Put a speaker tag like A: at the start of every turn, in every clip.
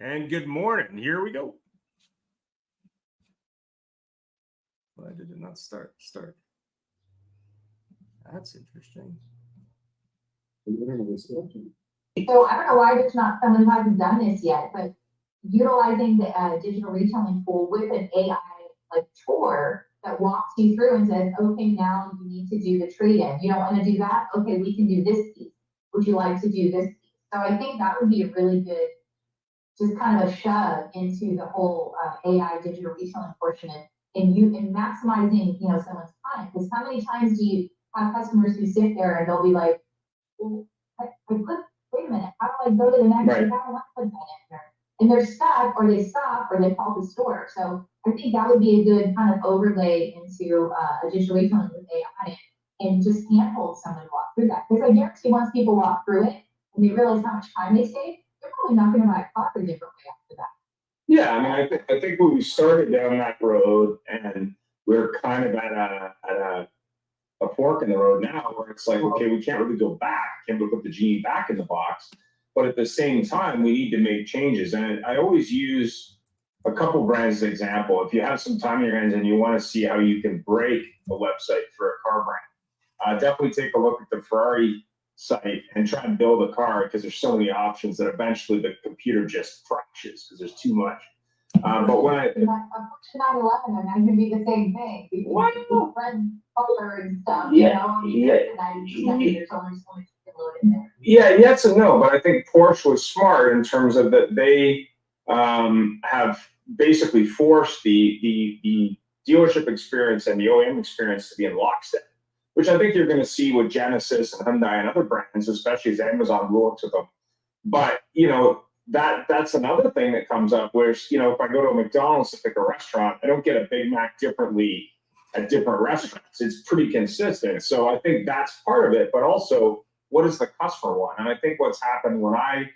A: And good morning. Here we go. Why did it not start? That's interesting.
B: So I don't know why there's not someone who hasn't done this yet, but utilizing the digital retailing tool with an AI like tour that walks you through and says, okay, now you need to do the trade-in. You don't want to do that? Okay, we can do this piece. Would you like to do this piece? So I think that would be a really good, just kind of a shove into the whole AI digital retailing portion and maximizing, someone's time. Because how many times do you have customers who sit there and they'll be like, well, wait a minute, how do I go to the next?
A: Right.
B: I don't want to put that in there. And they're stuck, or they stop, or they call the store. So I think that would be a good kind of overlay into a digital retailing with AI and just handhold someone to walk through that. Because I guarantee once people walk through it and they realize how much time they save, they're probably not going to buy a car a different way after that.
A: Yeah, I mean, I think when we started down that road, and we're kind of at a fork in the road now, where it's like, okay, we can't really go back, can't really put the genie back in the box, but at the same time, we need to make changes. And I always use a couple brands as an example. If you have some time in your hands and you want to see how you can break a website for a car brand, definitely take a look at the Ferrari site and try and build a car, because there's so many options that eventually the computer just crashes because there's too much. But when I
B: 9/11, and I can be the same thing.
A: What?
B: Red color and stuff,
A: Yeah,
B: I mean,
A: yeah.
B: there's only so much you can load in there.
A: Yeah, yes and no, but I think Porsche was smart in terms of that they have basically forced the dealership experience and the OEM experience to be in lockstep, which I think you're going to see with Genesis and Hyundai and other brands, especially as Amazon works with them. But that's another thing that comes up, where if I go to a McDonald's to pick a restaurant, I don't get a Big Mac differently at different restaurants. It's pretty consistent. So I think that's part of it, but also, what does the customer want? And I think what's happened when I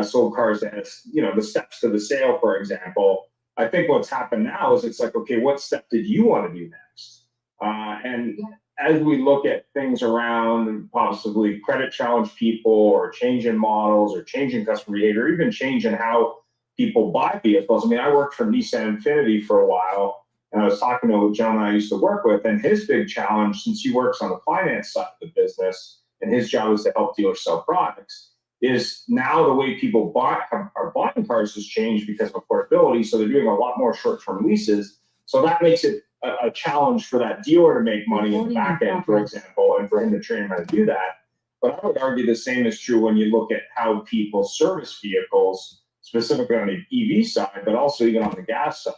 A: sold cars that the steps to the sale, for example, I think what's happened now is it's like, okay, what step did you want to do next? And as we look at things around possibly credit challenge people, or changing models, or changing customer behavior, or even changing how people buy vehicles. I mean, I worked for Nissan Infiniti for a while, and I was talking to a gentleman I used to work with, and his big challenge, since he works on the finance side of the business, and his job is to help dealers sell products, is now the way people are buying cars has changed because of affordability. So they're doing a lot more short-term leases. So that makes it a challenge for that dealer to make money in the back end, for example, and for him to train how to do that. But I would argue the same is true when you look at how people service vehicles, specifically on the EV side, but also even on the gas side,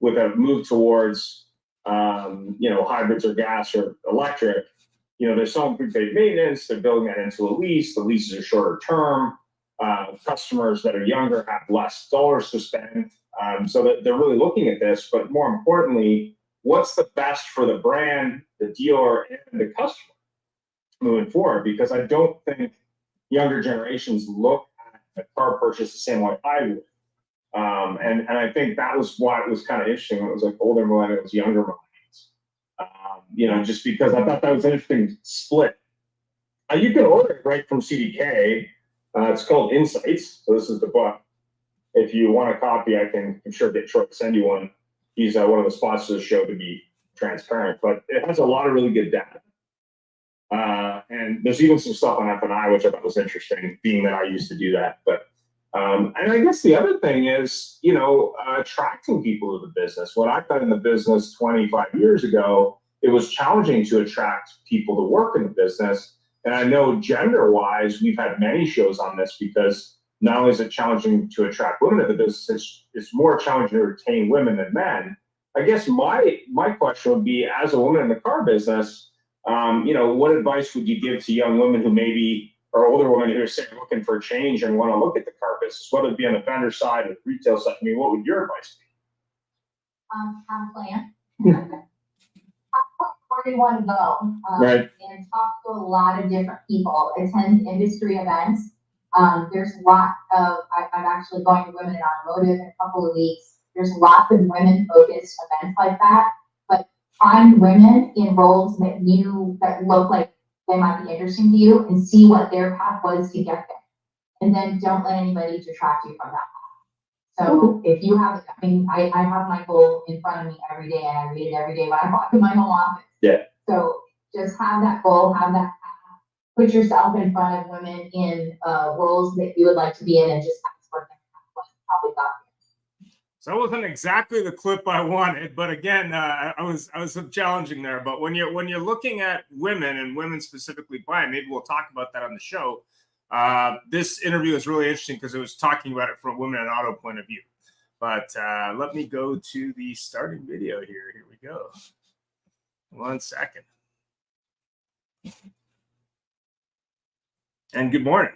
A: with a move towards hybrids or gas or electric. They're selling prepaid maintenance, they're building that into a lease. The leases are shorter term. Customers that are younger have less dollars to spend. So that they're really looking at this, but more importantly, what's the best for the brand, the dealer, and the customer moving forward? Because I don't think younger generations look at a car purchase the same way I would. And I think that was why it was kind of interesting when it was like older millennials, younger millennials. Just because I thought that was an interesting split. You can order it right from CDK. It's called Insights. So this is the book. If you want a copy, I'm sure get Troy to send you one. He's one of the sponsors of the show, to be transparent, but it has a lot of really good data. And there's even some stuff on F&I, which I thought was interesting, being that I used to do that. But and I guess the other thing is, attracting people to the business. When I got in the business 25 years ago, it was challenging to attract people to work in the business. And I know gender-wise, we've had many shows on this, because not only is it challenging to attract women to the business, it's more challenging to retain women than men. I guess my question would be, as a woman in the car business, what advice would you give to young women who maybe, or older women who are saying, looking for a change and want to look at the car business, whether it be on the vendor side or the retail side? I mean, what would your advice be?
B: Have a plan. Where you want to go,
A: Right.
B: And talk to a lot of different people. Attend industry events. There's a lot of, I'm actually going to Women in Automotive in a couple of weeks. There's lots of women-focused events like that. But find women in roles that look like they might be interesting to you, and see what their path was to get there. And then don't let anybody detract you from that path. So if you have, I mean, I have my goal in front of me every day and I read it every day when I walk in my home office.
A: Yeah.
B: So just have that goal, have that path, put yourself in front of women in roles that you would like to be in and just ask what probably got you.
C: So that wasn't exactly the clip I wanted, but again, I was challenging there. But when you're looking at women and women specifically buying, maybe we'll talk about that on the show. This interview is really interesting because it was talking about it from a women in auto point of view. But let me go to the starting video here. Here we go. 1 second. And good morning.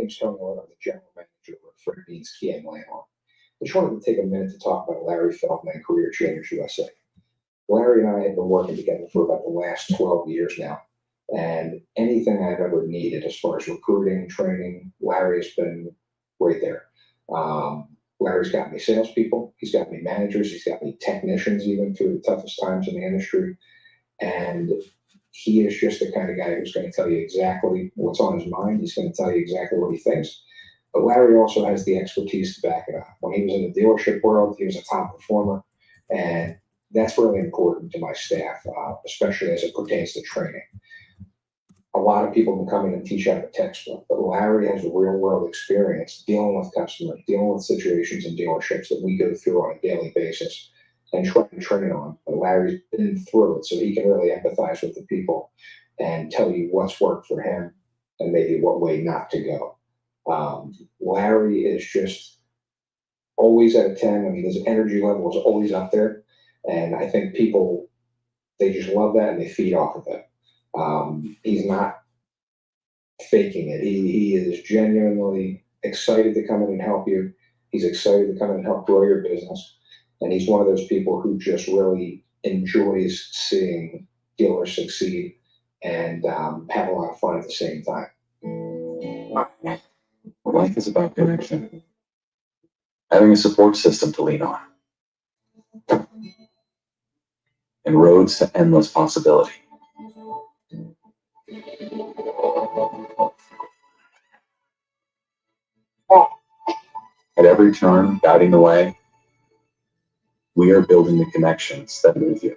D: name's Tony Lynn. I'm the general manager of Fred Bean's Kia and Landmark. I just wanted to take a minute to talk about Larry Feldman, Career Changers USA. Larry and I have been working together for about the last 12 years now. And anything I've ever needed as far as recruiting, training, Larry has been right there. Larry's got me salespeople, he's got me managers, he's got me technicians even through the toughest times in the industry. And he is just the kind of guy who's going to tell you exactly what's on his mind. He's going to tell you exactly what he thinks. But Larry also has the expertise to back it up. When he was in the dealership world, he was a top performer. And that's really important to my staff, especially as it pertains to training. A lot of people can come in and teach out of a textbook, but Larry has a real world experience dealing with customers, dealing with situations in dealerships that we go through on a daily basis and try to train on. But Larry's been through it, so he can really empathize with the people and tell you what's worked for him and maybe what way not to go. Larry is just always at a 10. I mean, his energy level is always up there. And I think people, they just love that and they feed off of it. He's not faking it. He is genuinely excited to come in and help you. He's excited to come in and help grow your business. And he's one of those people who just really enjoys seeing dealers succeed and have a lot of fun at the same time.
E: Life is about connection. Having a support system to lean on. And roads to endless possibility. At every turn, guiding the way, we are building the connections that move you.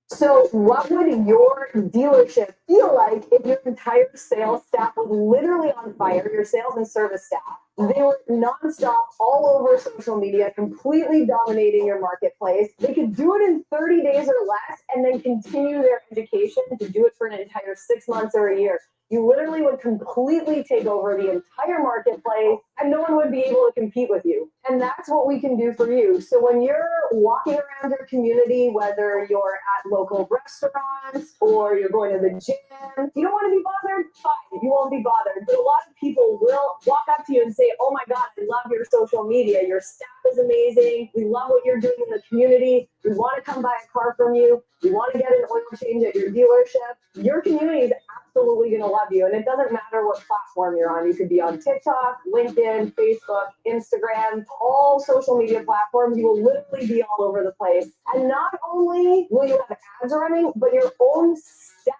F: So what would your dealership feel like if your entire sales staff was literally on fire, your sales and service staff? They were nonstop all over social media, completely dominating your marketplace. They could do it in 30 days or less and then continue their education to do it for an entire 6 months or a year. You literally would completely take over the entire marketplace and no one would be able to compete with you. And that's what we can do for you. So when you're walking around your community, whether you're at local restaurants or you're going to the gym, you don't want to be bothered? Fine, you won't be bothered. But a lot of people will walk up to you and say, oh my God, I love your social media. Your staff is amazing. We love what you're doing in the community. We want to come buy a car from you. We want to get an oil change at your dealership. Your community is absolutely going to love you. And it doesn't matter what platform you're on. You could be on TikTok, LinkedIn, Facebook, Instagram, all social media platforms. You will literally be all over the place. And not only will you have ads running, but your own staff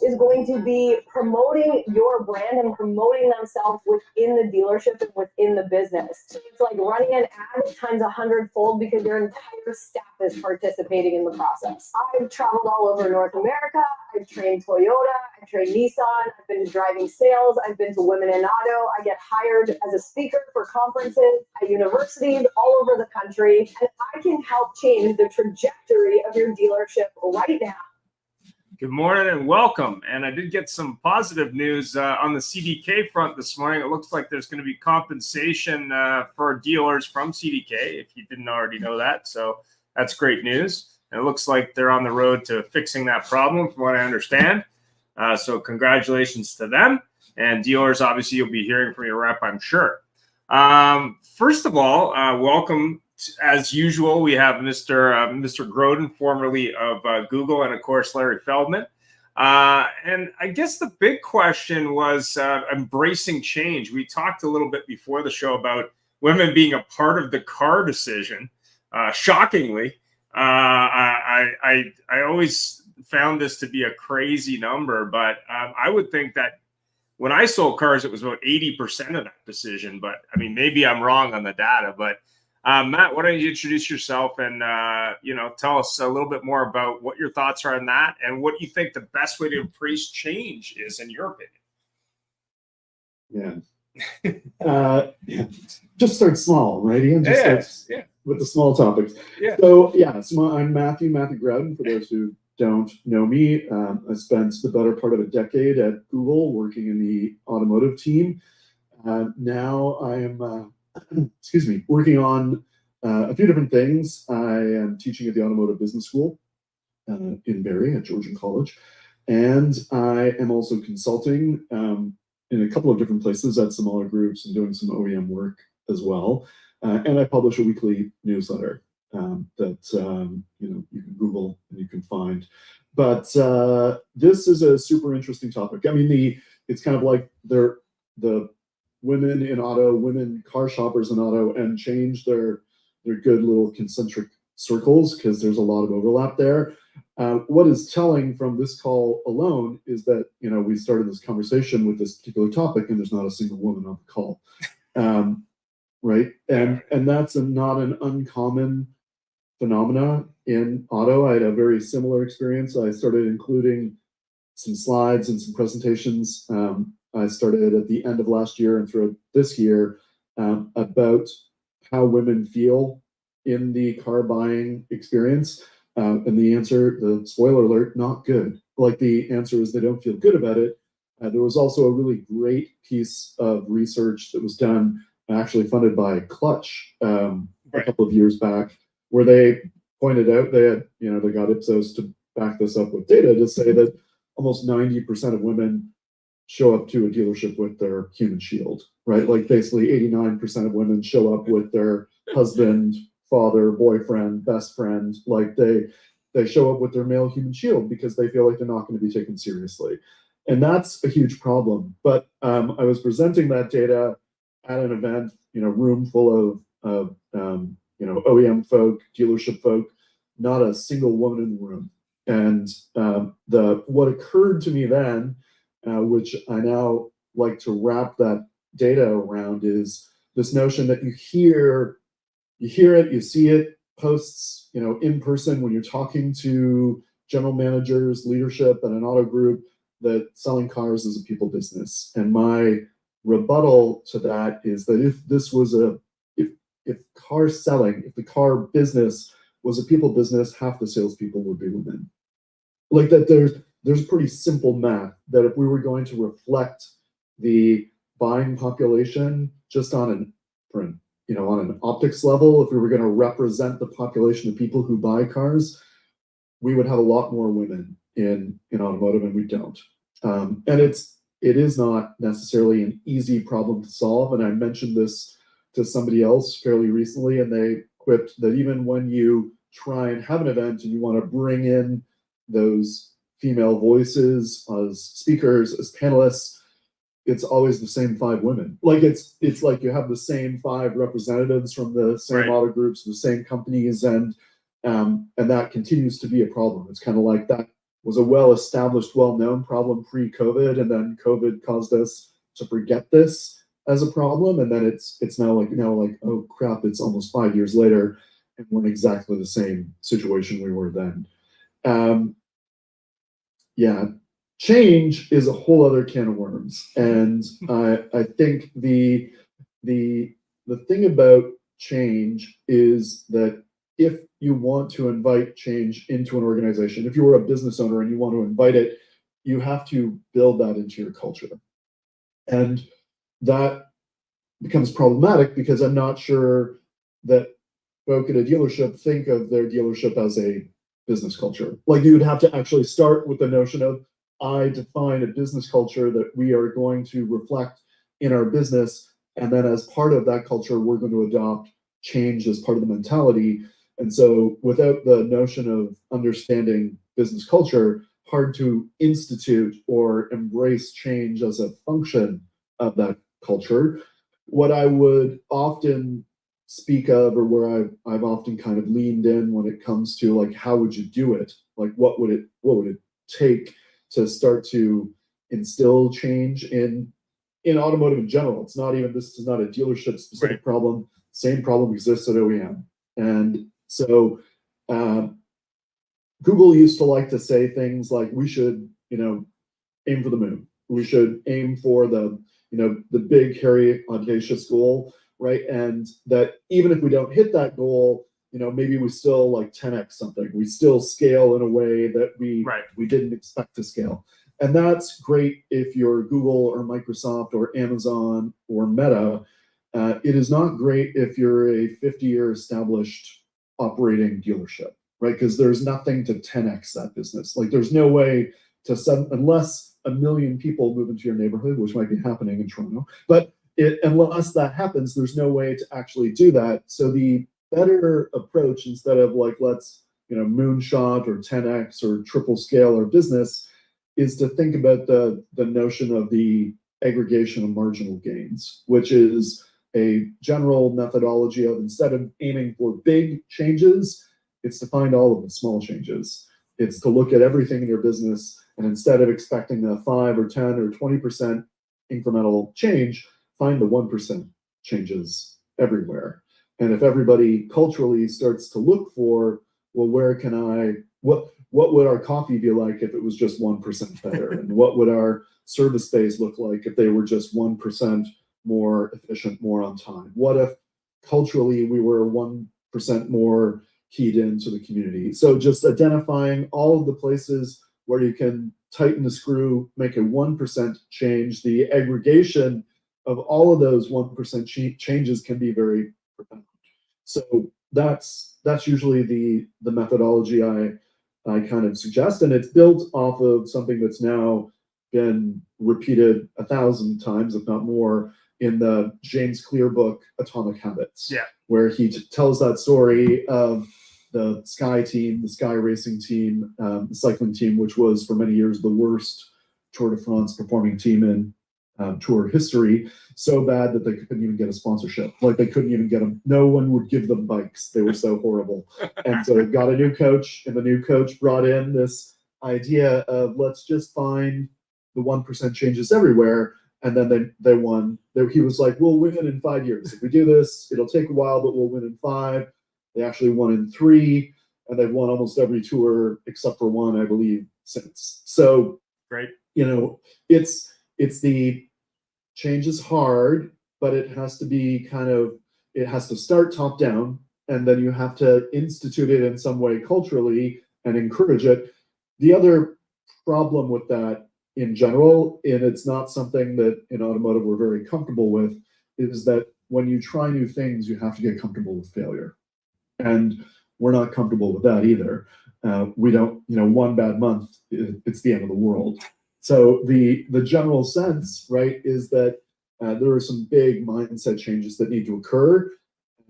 F: is going to be promoting your brand and promoting themselves within the dealership and within the business. So it's like running an ad times 100-fold because your entire staff is participating in the process. I've traveled all over North America. I've trained Toyota. I've trained Nissan. I've been to driving sales. I've been to Women in Auto. I get hired as a speaker for conferences at universities all over the country. And I can help change the trajectory of your dealership right now.
C: Good morning and welcome. And I did get some positive news on the CDK front this morning. It looks like there's going to be compensation for dealers from CDK, if you didn't already know that. So that's great news. And it looks like they're on the road to fixing that problem, from what I understand. So congratulations to them. And dealers, obviously, you'll be hearing from your rep, I'm sure. First of all, welcome. As usual, we have Mr. Groden, formerly of Google, and of course, Larry Feldman. And I guess the big question was embracing change. We talked a little bit before the show about women being a part of the car decision. Shockingly, I always found this to be a crazy number, but I would think that when I sold cars, it was about 80% of that decision. But I mean, maybe I'm wrong on the data, but Matt, why don't you introduce yourself and tell us a little bit more about what your thoughts are on that and what you think the best way to embrace change is, in your opinion.
G: Yeah. Just start small, right, Ian? Just start with the small topics.
C: Yeah.
G: So I'm Matthew Grouden, for those who don't know me. I spent the better part of a decade at Google working in the automotive team. Now I am working on a few different things. I am teaching at the Automotive Business School in Barrie at Georgian College. And I am also consulting in a couple of different places at smaller groups and doing some OEM work as well. And I publish a weekly newsletter that you can Google and you can find. But this is a super interesting topic. I mean, it's kind of like the women in auto, women car shoppers in auto, and change their good little concentric circles, because there's a lot of overlap there. What is telling from this call alone is that we started this conversation with this particular topic, and there's not a single woman on the call, right? And that's not an uncommon phenomena in auto. I had a very similar experience. I started including some slides and some presentations. I started at the end of last year and throughout this year about how women feel in the car buying experience. And the answer, the spoiler alert, not good. Like, the answer is they don't feel good about it. There was also a really great piece of research that was done, actually funded by Clutch a couple of years back, where they pointed out they got Ipsos to back this up with data to say that almost 90% of women show up to a dealership with their human shield, right? Like, basically 89% of women show up with their husband, father, boyfriend, best friend. Like, they show up with their male human shield because they feel like they're not going to be taken seriously. And that's a huge problem. But I was presenting that data at an event, room full of OEM folk, dealership folk, not a single woman in the room. And what occurred to me then, which I now like to wrap that data around, is this notion that you hear it, you see it, posts, in person when you're talking to general managers, leadership at an auto group, that selling cars is a people business. And my rebuttal to that is that if car selling, if the car business was a people business, half the salespeople would be women. Like, that there's pretty simple math that if we were going to reflect the buying population just on an optics level, if we were going to represent the population of people who buy cars, we would have a lot more women in automotive, and we don't. And it is not necessarily an easy problem to solve. And I mentioned this to somebody else fairly recently, and they quipped that even when you try and have an event and you want to bring in those female voices as speakers, as panelists, it's always the same 5 women. Like it's like you have the same 5 representatives from the same
C: Right.
G: auto groups, the same companies, and that continues to be a problem. It's kind of like that was a well-established, well-known problem pre-COVID, and then COVID caused us to forget this as a problem, and then it's now like oh crap, it's almost 5 years later, and we're in exactly the same situation we were then. Yeah, change is a whole other can of worms, and I think the thing about change is that if you want to invite change into an organization, if you were a business owner and you want to invite it, you have to build that into your culture. And that becomes problematic because I'm not sure that folk at a dealership think of their dealership as a business culture. Like you would have to actually start with the notion of, I define a business culture that we are going to reflect in our business. And then as part of that culture, we're going to adopt change as part of the mentality. And so without the notion of understanding business culture, hard to institute or embrace change as a function of that culture. What I would often speak of, or where I've often kind of leaned in when it comes to like, how would you do it? Like, what would it take to start to instill change in automotive in general? It's not even, this is not a dealership specific
C: Right.
G: problem. Same problem exists at OEM. And so Google used to like to say things like, we should, aim for the moon. We should aim for the big, hairy, audacious goal, right? And that even if we don't hit that goal, maybe we still like 10x something. We still scale in a way that we didn't expect to scale. And that's great if you're Google or Microsoft or Amazon or Meta. It is not great if you're a 50-year established operating dealership, right? Because there's nothing to 10x that business. Like there's no way to unless 1 million people move into your neighborhood, which might be happening in Toronto, but unless that happens, there's no way to actually do that. So the better approach, instead of like, let's moonshot or 10x or triple scale our business, is to think about the notion of the aggregation of marginal gains, which is a general methodology of, instead of aiming for big changes, it's to find all of the small changes. It's to look at everything in your business, and instead of expecting a 5 or 10 or 20% incremental change, find the 1% changes everywhere. And if everybody culturally starts to look for, well, where can what would our coffee be like if it was just 1% better? And what would our service space look like if they were just 1% more efficient, more on time? What if culturally we were 1% more keyed into the community? So just identifying all of the places where you can tighten the screw, make a 1% change. The aggregation of all of those 1% changes can be very profound. So that's usually the methodology I kind of suggest, and it's built off of something that's now been repeated 1,000 times, if not more, in the James Clear book, Atomic Habits, where he tells that story of the Sky team, the Sky racing team, the cycling team, which was for many years the worst Tour de France performing team in Tour history, so bad that they couldn't even get a sponsorship. Like they couldn't even get them. No one would give them bikes. They were so horrible. And so they got a new coach, and the new coach brought in this idea of, let's just find the 1% changes everywhere. And then they won. He was like, we'll win in 5 years. If we do this, it'll take a while, but we'll win in 5. They actually won in 3, and they've won almost every tour except for one, I believe, since. So,
C: great.
G: It's the change is hard, but it has to be it has to start top down, and then you have to institute it in some way culturally and encourage it. The other problem with that in general, and it's not something that in automotive we're very comfortable with, is that when you try new things, you have to get comfortable with failure. And we're not comfortable with that either. We don't, one bad month, it's the end of the world. So the general sense, right, is that there are some big mindset changes that need to occur,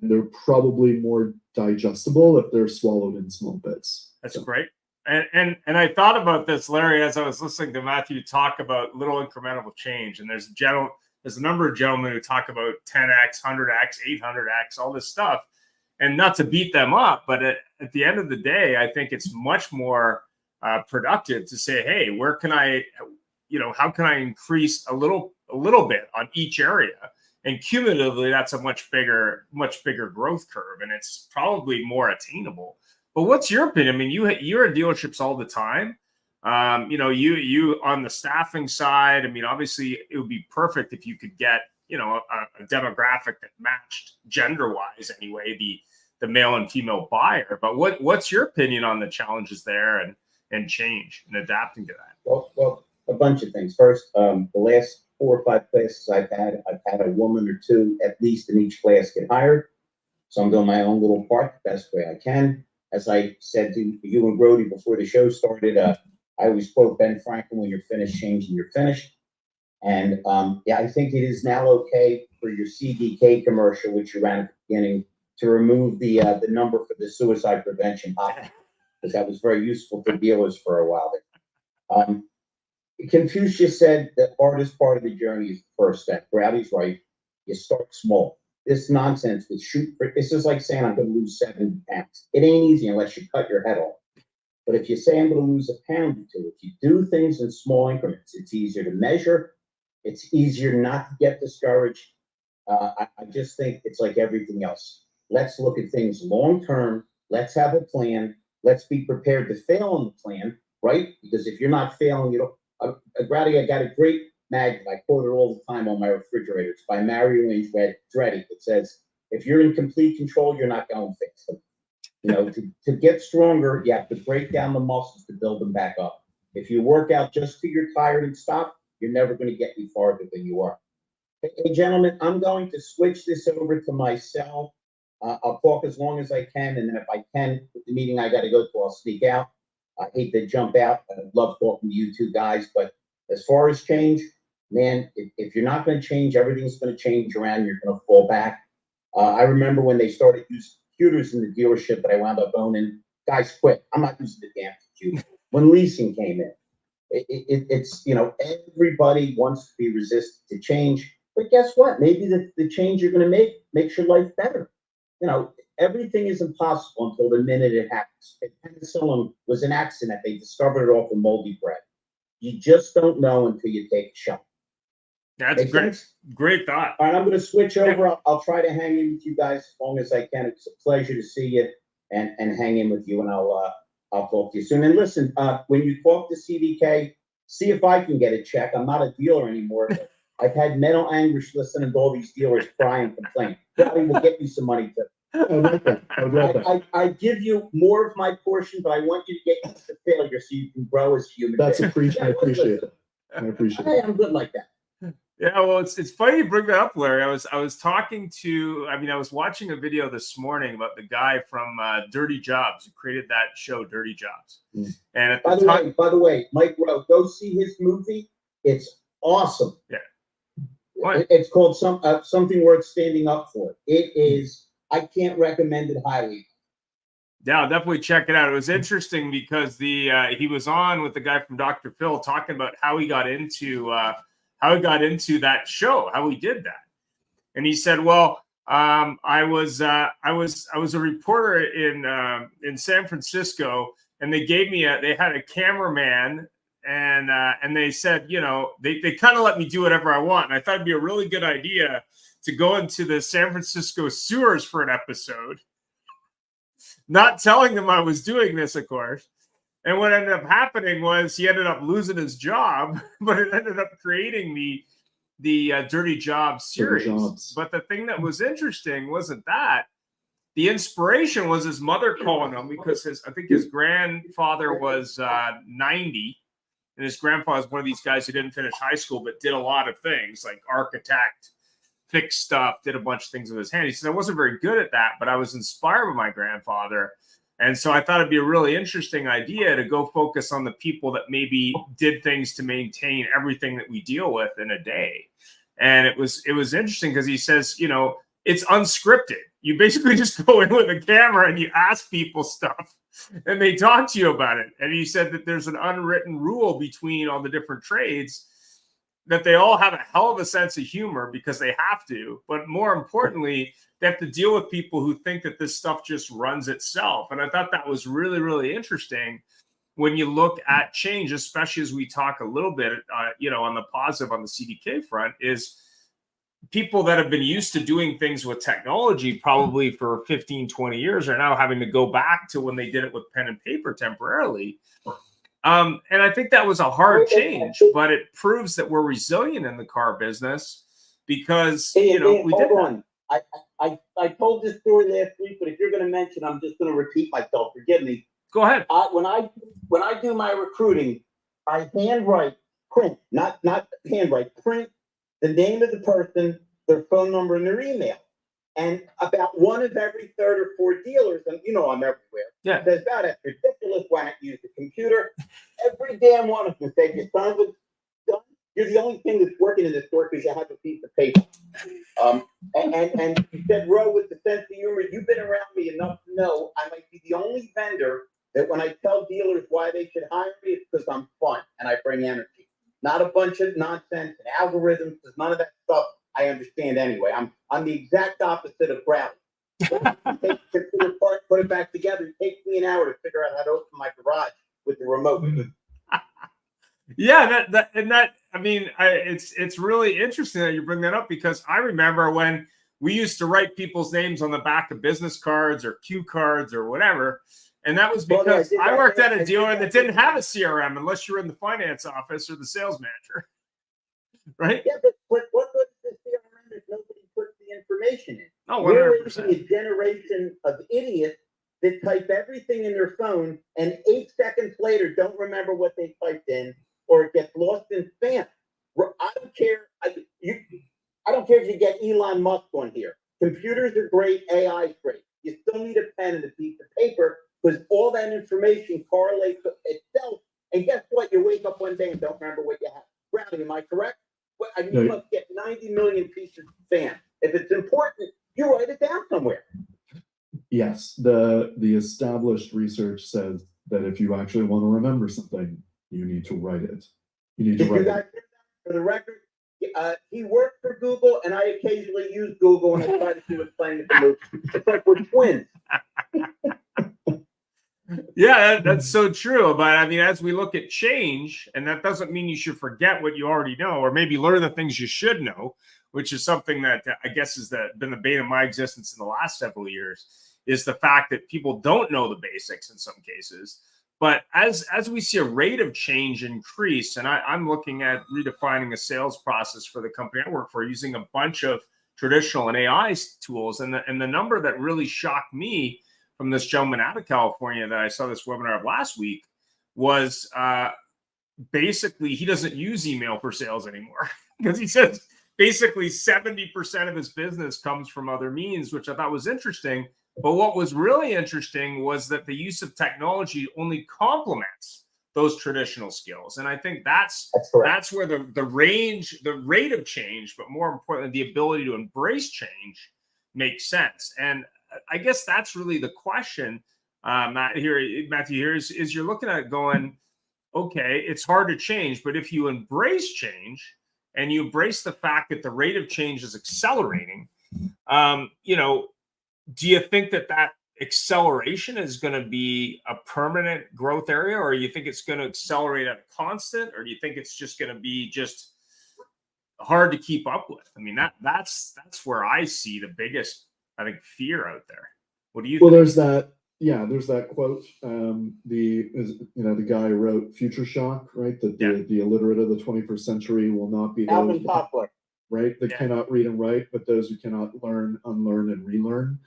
G: and they're probably more digestible if they're swallowed in small bits.
C: That's great. And I thought about this, Larry, as I was listening to Matthew talk about little incremental change. And there's a number of gentlemen who talk about 10x, 100x, 800x, all this stuff. And not to beat them up, but at the end of the day, I think it's much more productive to say, hey, where can I, how can I increase a little bit on each area? And cumulatively, that's a much bigger growth curve, and it's probably more attainable. But what's your opinion? I mean, you're at dealerships all the time. You on the staffing side. I mean, obviously, it would be perfect if you could get a demographic that matched gender-wise anyway, the male and female buyer. But what's your opinion on the challenges there and change and adapting to that?
H: Well, a bunch of things. First, the last 4 or 5 classes I've had a woman or two at least in each class get hired. So I'm doing my own little part the best way I can. As I said to you and Brody before the show started, I always quote Ben Franklin: "When you're finished changing, you're finished." And I think it is now okay for your CDK commercial, which you ran at the beginning, to remove the number for the suicide prevention hotline, because that was very useful for dealers for a while there. Confucius said the hardest part of the journey is the first step. Bradley's right. You start small. This nonsense with this is like saying I'm going to lose 70 pounds. It ain't easy unless you cut your head off. But if you say I'm going to lose a pound or two, if you do things in small increments, it's easier to measure. It's easier not to get discouraged. I just think it's like everything else. Let's look at things long term. Let's have a plan. Let's be prepared to fail on the plan, right? Because if you're not failing, Grady, I got a great magnet. I quote it all the time on my refrigerator. It's by Mario Andretti. It says, if you're in complete control, you're not going fast. To get stronger, you have to break down the muscles to build them back up. If you work out just till you're tired and stop, you're never going to get any farther than you are. Hey, gentlemen, I'm going to switch this over to my cell. I'll talk as long as I can, and then if I can, with the meeting I got to go to, I'll sneak out. I hate to jump out. I love talking to you two guys, but as far as change, man, if you're not going to change, everything's going to change around. You're going to fall back. I remember when they started using computers in the dealership that I wound up owning, guys quit. I'm not using the damn computer. When leasing came in, it's everybody wants to be resistant to change, but guess what? Maybe the change you're going to make makes your life better. Everything is impossible until the minute it happens. Penicillin was an accident. They discovered it off of moldy bread. You just don't know until you take a shot.
C: That's great thought.
H: All right, I'm going to switch over. I'll try to hang in with you guys as long as I can. It's a pleasure to see you and hang in with you, and I'll talk to you soon. And listen, when you talk to CDK, see if I can get a check. I'm not a dealer anymore. But I've had mental anguish listening to all these dealers cry and complain. Probably will get you some money too. I give you more of my portion, but I want you to get used to failure so you can grow as a human being.
G: I appreciate it.
H: Hey, I'm good like that.
C: Yeah, well, it's funny you bring that up, Larry. I was talking to, I was watching a video this morning about the guy from Dirty Jobs who created that show, Dirty Jobs. And at
H: by the way, Mike Rowe, go see his movie. It's awesome.
C: Yeah.
H: It's called something worth standing up for. It is. I can't recommend it highly.
C: Yeah, I'll definitely check it out. It was interesting because he was on with the guy from Dr. Phil talking about how he got into that show, how he did that. And he said, well, I was a reporter in San Francisco, and they had a cameraman, and they said, they kind of let me do whatever I want. And I thought it'd be a really good idea to go into the San Francisco sewers for an episode, not telling them I was doing this, of course. And what ended up happening was he ended up losing his job, but it ended up creating the Dirty Jobs series. But the thing that was interesting wasn't that. The inspiration was his mother calling him because I think his grandfather was 90, And his grandfather was one of these guys who didn't finish high school, but did a lot of things like architect, fix stuff, did a bunch of things with his hand. He said, I wasn't very good at that, but I was inspired by my grandfather. And so I thought it'd be a really interesting idea to go focus on the people that maybe did things to maintain everything that we deal with in a day. And it was interesting because he says, you know, it's unscripted. You basically just go in with a camera and you ask people stuff and they talk to you about it. And he said that there's an unwritten rule between all the different trades that they all have a hell of a sense of humor because they have to. But more importantly, they have to deal with people who think that this stuff just runs itself. And I thought that was really, really interesting when you look at change, especially as we talk a little bit, you know, on the positive on the CDK front, is people that have been used to doing things with technology probably for 15, 20 years are now having to go back to when they did it with pen and paper temporarily. And I think that was a hard change, but it proves that we're resilient in the car business because,
H: Hey,
C: you know,
H: man,
C: we
H: hold
C: did
H: on. I told this story last week, but if you're going to mention, I'm just going to repeat myself. Forgive me.
C: Go ahead.
H: When I do my recruiting, I print the name of the person, their phone number, and their email. And about one of every third or fourth dealers, and you know I'm everywhere,
C: Yeah.
H: says, "God, that's ridiculous. Why not use the computer?" Every damn one of them says, "Your son was done. You're the only thing that's working in the store because you have a piece of paper." And you said, Ro, with the sense of humor, you've been around me enough to know I might be the only vendor that when I tell dealers why they should hire me, it's because I'm fun and I bring energy. Not a bunch of nonsense and algorithms, because none of that stuff I understand anyway. I'm the exact opposite of Bradley. Take the computer apart, put it back together. It takes me an hour to figure out how to open my garage with the remote.
C: Yeah, I mean, it's really interesting that you bring that up because I remember when we used to write people's names on the back of business cards or cue cards or whatever. And that was because I worked at a dealer that didn't have a CRM unless you were in the finance office or the sales manager. Right?
H: Yeah, but what good is the CRM if nobody puts the information in?
C: Oh, 100%.
H: We're raising a generation of idiots that type everything in their phone and 8 seconds later don't remember what they typed in or it gets lost in spam. I don't care. I don't care if you get Elon Musk on here. Computers are great. AI is great. You still need a pen and a piece of paper because all that information correlates itself. And guess what? You wake up one day and don't remember what you have. Brownie, am I correct? Well, I mean, you must get 90 million pieces of spam. If it's important, you write it down somewhere.
G: Yes, the established research says that if you actually want to remember something, you need to write it. You need to write it.
H: For the record, he worked for Google, and I occasionally use Google when I try to see what's playing at the movie. It's like we're twins.
C: Yeah, that's so true. But I mean, as we look at change, and that doesn't mean you should forget what you already know, or maybe learn the things you should know, which is something that I guess has been the bane of my existence in the last several years, is the fact that people don't know the basics in some cases. But as we see a rate of change increase, and I'm looking at redefining a sales process for the company I work for using a bunch of traditional and AI tools, and the number that really shocked me from this gentleman out of California that I saw this webinar of last week was basically he doesn't use email for sales anymore because he says basically 70% of his business comes from other means, which I thought was interesting. But what was really interesting was that the use of technology only complements those traditional skills. And I think that's where the rate of change, but more importantly, the ability to embrace change makes sense. And I guess that's really the question, Matthew, here is you're looking at it going, okay, it's hard to change, but if you embrace change and you embrace the fact that the rate of change is accelerating, you know, do you think that acceleration is going to be a permanent growth area, or you think it's going to accelerate at a constant, or do you think it's just going to be just hard to keep up with? I mean, that's where I see the biggest, I think, fear out there. What do you think?
G: There's that quote. The guy who wrote Future Shock, right? That the illiterate of the 21st century will not be those right that cannot read and write, but those who cannot learn, unlearn, and relearn.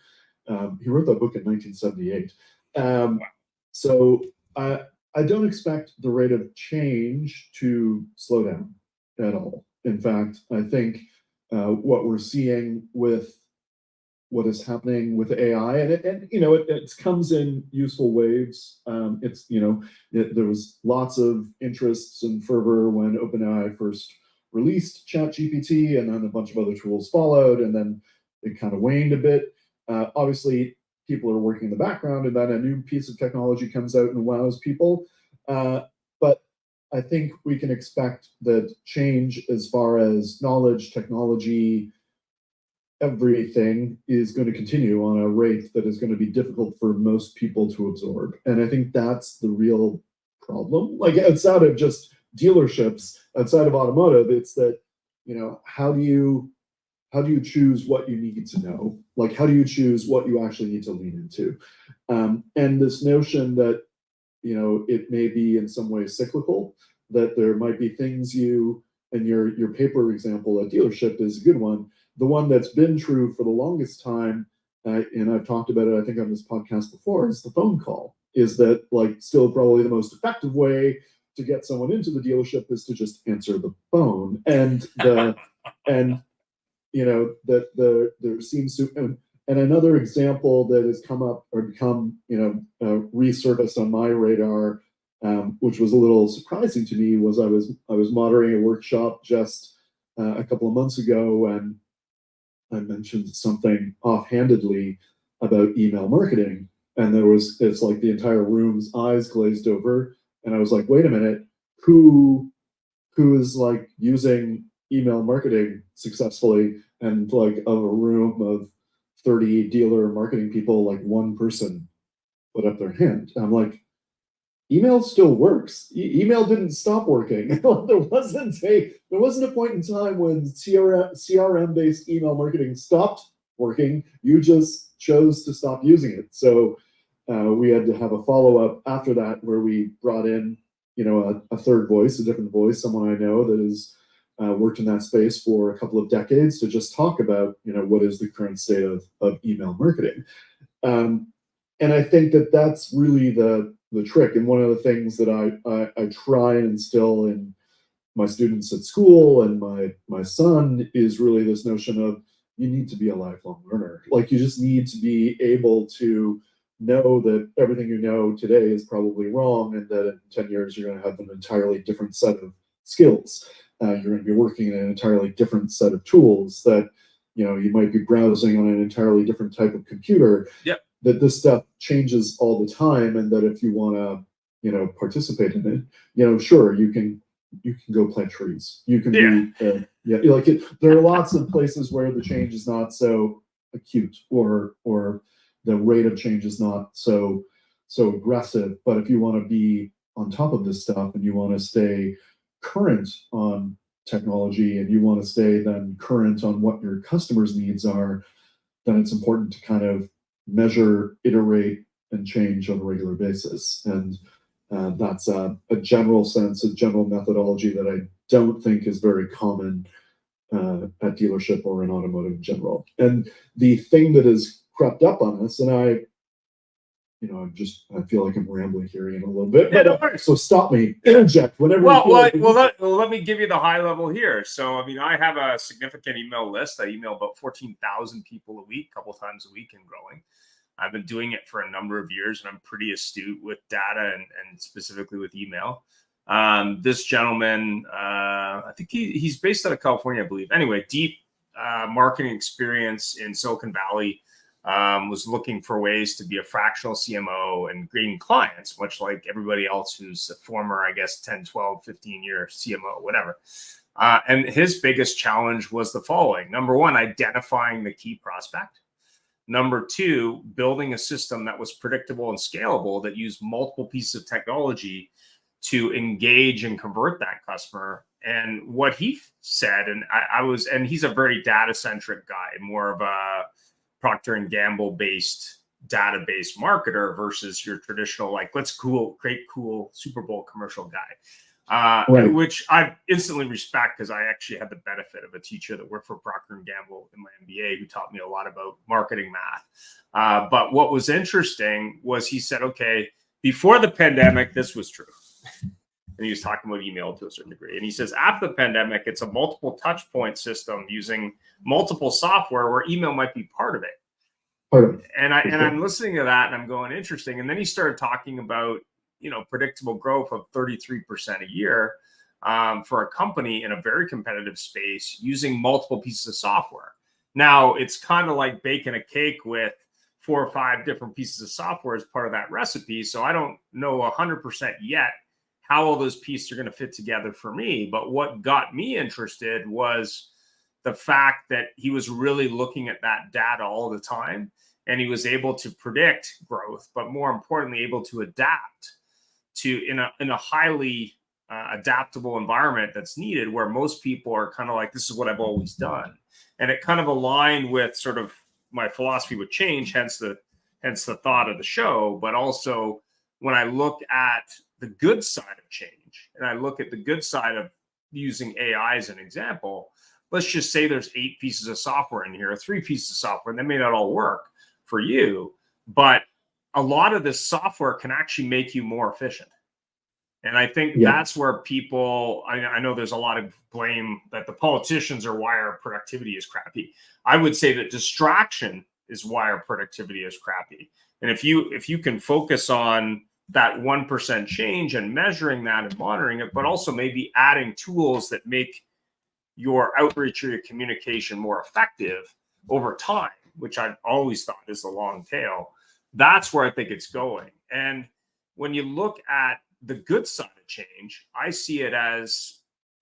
G: He wrote that book in 1978. So I don't expect the rate of change to slow down at all. In fact, I think what we're seeing with what is happening with AI, and it comes in useful waves. There was lots of interests and fervor when OpenAI first released ChatGPT, and then a bunch of other tools followed, and then it kind of waned a bit. Obviously, people are working in the background, and then a new piece of technology comes out and wows people. But I think we can expect that change as far as knowledge, technology, everything is going to continue on a rate that is going to be difficult for most people to absorb. And I think that's the real problem. Like outside of just dealerships, outside of automotive, it's that, how do you choose what you need to know? Like, how do you choose what you actually need to lean into? And this notion that, it may be in some way cyclical, that there might be things and your paper example at dealership is a good one. The one that's been true for the longest time, and I've talked about it, I think, on this podcast before, is the phone call. Is that still probably the most effective way to get someone into the dealership is to just answer the phone. And there seems to, and another example that has come up or become, resurfaced on my radar, which was a little surprising to me, was I was moderating a workshop just a couple of months ago, and I mentioned something offhandedly about email marketing, and it's like the entire room's eyes glazed over, and I was like, wait a minute, who is using email marketing successfully? And of a room of 30 dealer marketing people, one person put up their hand. And I'm like, email still works. Email didn't stop working. There wasn't a point in time when CRM-based email marketing stopped working. You just chose to stop using it. So we had to have a follow-up after that where we brought in, a third voice, a different voice, someone I know that has worked in that space for a couple of decades to just talk about, what is the current state of email marketing. And I think that that's really the trick. And one of the things that I try and instill in my students at school and my son is really this notion of you need to be a lifelong learner. You just need to be able to know that everything you know today is probably wrong, and that in 10 years you're going to have an entirely different set of skills. You're going to be working in an entirely different set of tools, that you might be browsing on an entirely different type of computer.
C: Yep.
G: That this stuff changes all the time, and that if you want to participate in it, sure, you can go plant trees. You can there are lots of places where the change is not so acute, or the rate of change is not so aggressive. But if you want to be on top of this stuff, and you want to stay current on technology, and you want to stay then current on what your customers' needs are, then it's important to kind of measure, iterate, and change on a regular basis. And that's a general sense, a general methodology that I don't think is very common at dealership or in automotive in general. And the thing that has crept up on us, and I feel like I'm rambling here a little bit.
C: Yeah,
G: but, so stop me, interject whenever.
C: Let me give you the high level here. So, I have a significant email list. I email about 14,000 people a week, a couple times a week, and growing. I've been doing it for a number of years, and I'm pretty astute with data and specifically with email. This gentleman, I think he's based out of California, I believe. Anyway, deep marketing experience in Silicon Valley. Was looking for ways to be a fractional CMO and gaining clients, much like everybody else who's a former, 10, 12, 15-year CMO, whatever. And his biggest challenge was the following. Number one, identifying the key prospect. Number two, building a system that was predictable and scalable that used multiple pieces of technology to engage and convert that customer. And what he said, and he's a very data-centric guy, more of a Procter & Gamble based database marketer versus your traditional, let's create cool Super Bowl commercial guy,
G: right.
C: Which I instantly respect, because I actually had the benefit of a teacher that worked for Procter & Gamble in my MBA who taught me a lot about marketing math. But what was interesting was he said, okay, before the pandemic, this was true. And he was talking about email to a certain degree. And he says after the pandemic, it's a multiple touch point system using multiple software where email might be part of it. And I'm listening to that and I'm going, interesting. And then he started talking about, predictable growth of 33% a year for a company in a very competitive space using multiple pieces of software. Now, it's kind of like baking a cake with 4 or 5 different pieces of software as part of that recipe. So I don't know 100% yet how all those pieces are going to fit together for me. But what got me interested was the fact that he was really looking at that data all the time, and he was able to predict growth, but more importantly, able to adapt to in a highly adaptable environment that's needed, where most people are kind of like, this is what I've always done. And it kind of aligned with sort of my philosophy with change, hence the thought of the show. But also when I look at the good side of change, and I look at the good side of using AI as an example, let's just say there's 8 pieces of software in here, or 3 pieces of software, and they may not all work for you, but a lot of this software can actually make you more efficient. And I think that's where people, I know there's a lot of blame that the politicians are why our productivity is crappy. I would say that distraction is why our productivity is crappy. And if you can focus on that 1% change and measuring that and monitoring it, but also maybe adding tools that make your outreach or your communication more effective over time, which I've always thought is the long tail, that's where I think it's going. And when you look at the good side of change, I see it as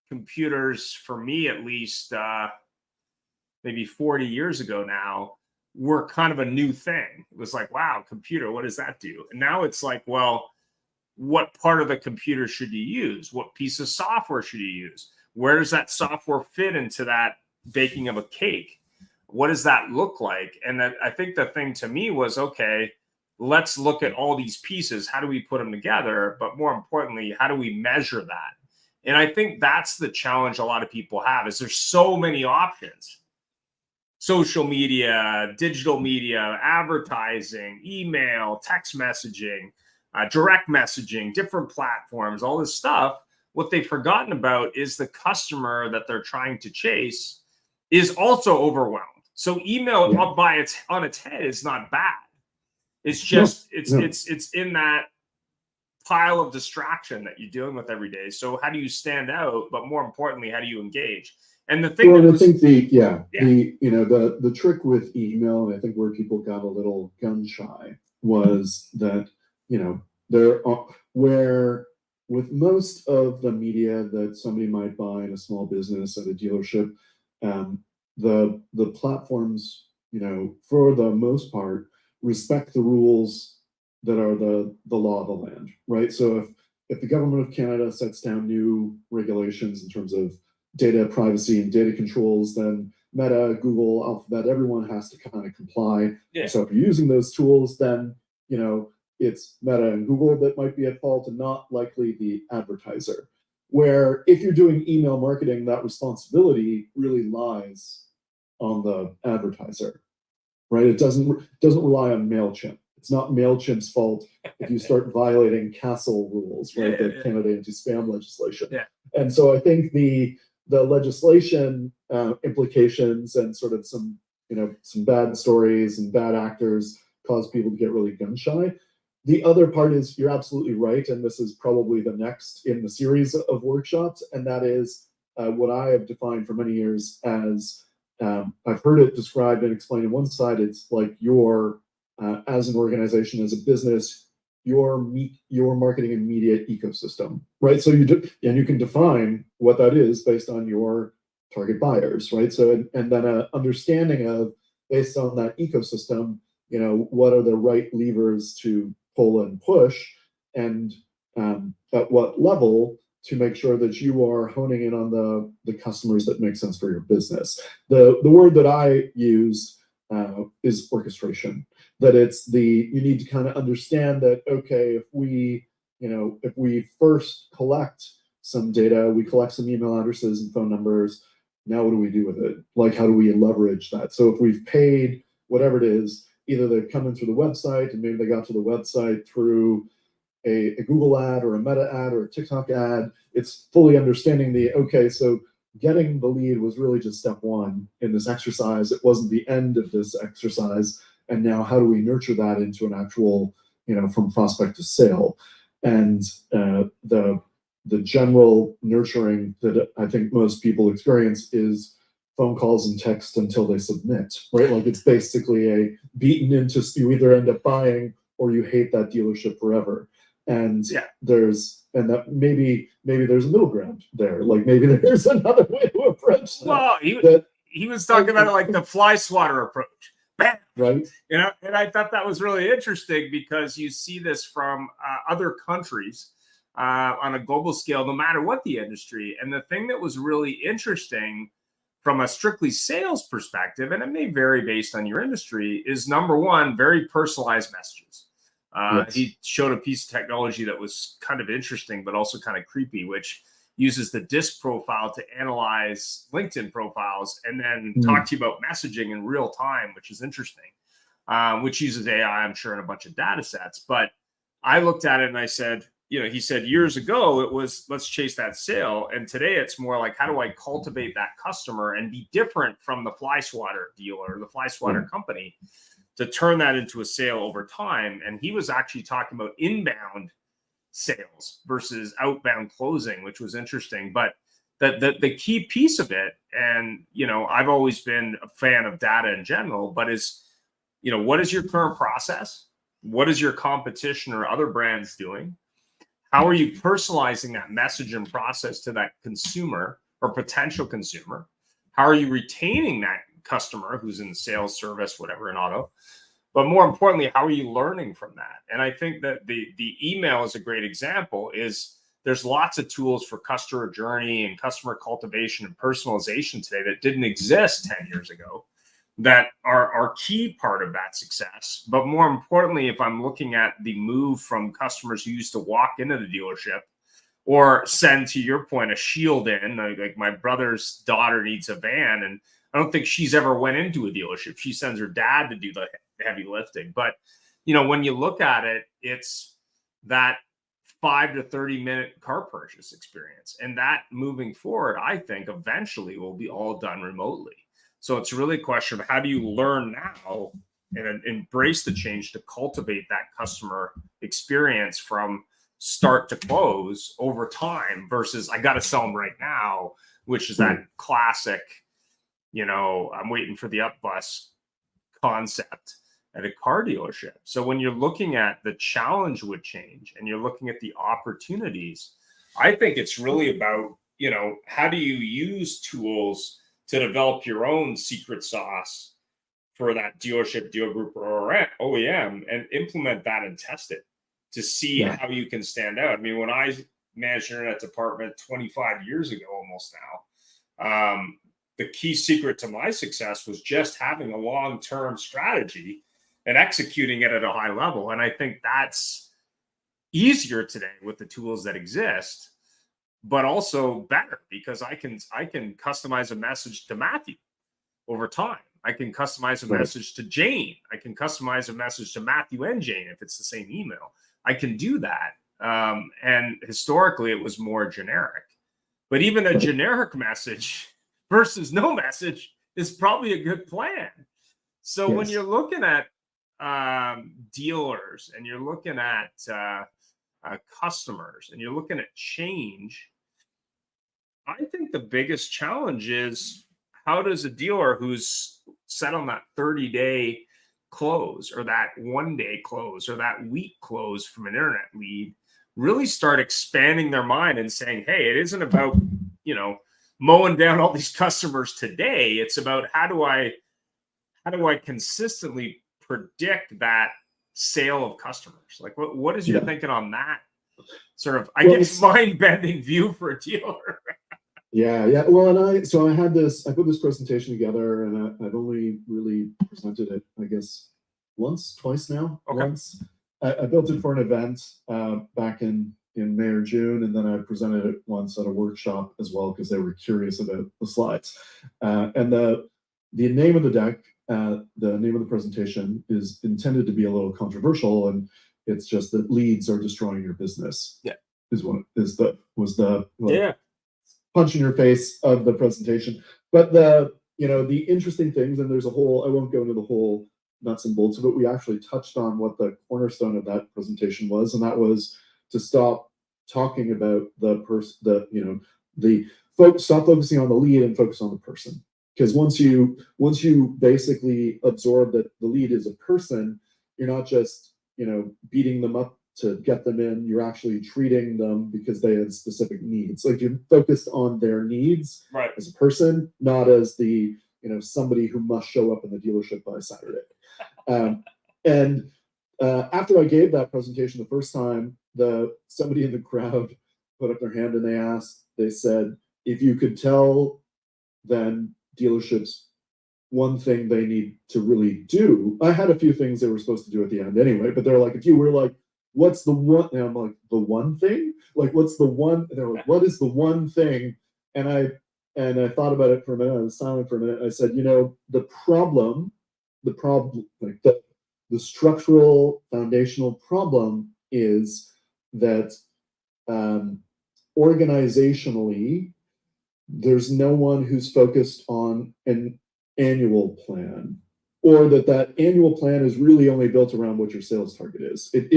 C: computers, for me at least, maybe 40 years ago now, were kind of a new thing. It was like, wow, computer, what does that do? And now it's like, well, what part of the computer should you use? What piece of software should you use? Where does that software fit into that baking of a cake? What does that look like? And I think the thing to me was, okay, let's look at all these pieces. How do we put them together? But more importantly, how do we measure that? And I think that's the challenge a lot of people have, is there's so many options. Social media, digital media, advertising, email, text messaging, direct messaging, different platforms, all this stuff. What they've forgotten about is the customer that they're trying to chase is also overwhelmed. So email up on its head is not bad. It's just it's in that pile of distraction that you're dealing with every day. So how do you stand out? But more importantly, how do you engage? And the thing
G: the trick with email, and I think where people got a little gun shy, was that there are, where with most of the media that somebody might buy in a small business at a dealership, the platforms, for the most part, respect the rules that are the law of the land, right? So if the government of Canada sets down new regulations in terms of data privacy and data controls, then Meta, Google, Alphabet, everyone has to kind of comply.
C: Yeah.
G: So if you're using those tools, then it's Meta and Google that might be at fault, and not likely the advertiser. Where if you're doing email marketing, that responsibility really lies on the advertiser, right? It doesn't rely on MailChimp. It's not MailChimp's fault if you start violating Castle rules, right? The Canada anti-spam legislation.
C: Yeah.
G: And so I think the legislation implications and sort of some bad stories and bad actors cause people to get really gun shy. The other part is, you're absolutely right, and this is probably the next in the series of workshops, and that is what I have defined for many years as, I've heard it described and explained on one side, it's like your, as an organization, as a business, your marketing and media ecosystem, right? So you can define what that is based on your target buyers, right? So, and then an understanding of, based on that ecosystem, what are the right levers to pull and push, and at what level to make sure that you are honing in on the customers that make sense for your business. The word that I use is orchestration. That you need to kind of understand that, okay, if we first collect some data, we collect some email addresses and phone numbers, now what do we do with it? Like, how do we leverage that? So if we've paid whatever it is, either they've come in through the website, and maybe they got to the website through a Google ad or a Meta ad or a TikTok ad. It's fully understanding okay, so getting the lead was really just step one in this exercise. It wasn't the end of this exercise. And now how do we nurture that into an actual, from prospect to sale? And the general nurturing that I think most people experience is phone calls and text until they submit, right? Like it's basically a beaten into, you either end up buying or you hate that dealership forever. And that maybe there's a middle ground there. Like maybe there's another way to approach that.
C: Well, he was talking about it like the fly swatter approach. Bam!
G: Right.
C: And I thought that was really interesting because you see this from other countries on a global scale, no matter what the industry. And the thing that was really interesting from a strictly sales perspective, and it may vary based on your industry, is number one, very personalized messages. Yes. He showed a piece of technology that was kind of interesting, but also kind of creepy, which uses the disc profile to analyze LinkedIn profiles and then talk to you about messaging in real time, which is interesting, which uses AI, I'm sure, in a bunch of data sets. But I looked at it and I said, he said years ago, it was, let's chase that sale. And today it's more like, how do I cultivate that customer and be different from the fly swatter dealer or the fly swatter company to turn that into a sale over time? And he was actually talking about inbound sales versus outbound closing, which was interesting. But the key piece of it, and I've always been a fan of data in general, but is what is your current process? What is your competition or other brands doing? How are you personalizing that message and process to that consumer or potential consumer? How are you retaining that customer who's in sales, service, whatever, in auto? But more importantly, how are you learning from that? And I think that the email is a great example. Is there's lots of tools for customer journey and customer cultivation and personalization today that didn't exist 10 years ago that are key part of that success. But more importantly, if I'm looking at the move from customers who used to walk into the dealership or send, to your point, a shield in, like my brother's daughter needs a van, and I don't think she's ever went into a dealership. She sends her dad to do the heavy lifting. But, when you look at it, it's that 5 to 30 minute car purchase experience. And that moving forward, I think eventually will be all done remotely. So it's really a question of how do you learn now and embrace the change to cultivate that customer experience from start to close over time versus I got to sell them right now, which is that classic, I'm waiting for the up bus concept at a car dealership. So when you're looking at the challenge with change and you're looking at the opportunities, I think it's really about, how do you use tools to develop your own secret sauce for that dealership, deal group, or OEM and implement that and test it to see how you can stand out. I mean, when I managed an internet department 25 years ago, almost now, the key secret to my success was just having a long-term strategy and executing it at a high level. And I think that's easier today with the tools that exist, but also better because I can customize a message to Matthew over time. I can customize a message to Jane. I can customize a message to Matthew and Jane if it's the same email. I can do that. And historically, it was more generic. But even a generic message versus no message is probably a good plan. So when you're looking at dealers and you're looking at customers and you're looking at change, I think the biggest challenge is how does a dealer who's set on that 30-day close or that 1-day close or that week close from an internet lead really start expanding their mind and saying, hey, it isn't about, mowing down all these customers today. It's about how do I consistently predict that sale of customers? Like what is your thinking on that sort of, I guess, mind-bending view for a dealer?
G: Yeah. Well, and I put this presentation together and I've only really presented it, I guess, twice now.
C: Okay.
G: Once. I built it for an event back in May or June, and then I presented it once at a workshop as well because they were curious about the slides. And the name of the deck, the name of the presentation is intended to be a little controversial, and It's just that leads are destroying your business.
C: Yeah.
G: Was the
C: Yeah.
G: punch in your face of the presentation. But the interesting things, and there's a whole, I won't go into the whole nuts and bolts of it. We actually touched on what the cornerstone of that presentation was, and that was to stop talking about stop focusing on the lead and focus on the person. Because once you basically absorb that the lead is a person, you're not just beating them up to get them in, you're actually treating them because they have specific needs. Like, you're focused on their needs as a person, not as the somebody who must show up in the dealership by Saturday. After I gave that presentation the first time, somebody in the crowd put up their hand and they said, if you could tell then dealerships one thing they need to really do. I had a few things they were supposed to do at the end anyway, but they're like, if you were like, what's the one? And I'm like, the one thing? Like, what's the one? And they're like, what is the one thing? And I thought about it for a minute. I was silent for a minute. I said, the problem, like the structural foundational problem is that organizationally, there's no one who's focused on an annual plan, or that annual plan is really only built around what your sales target is. It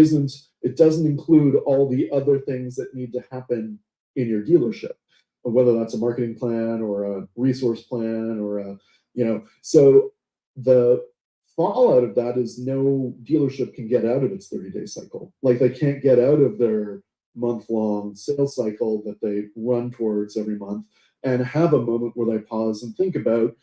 G: doesn't include all the other things that need to happen in your dealership, whether that's a marketing plan or a resource plan or so the fallout of that is no dealership can get out of its 30-day cycle. Like, they can't get out of their month-long sales cycle that they run towards every month and have a moment where they pause and think about,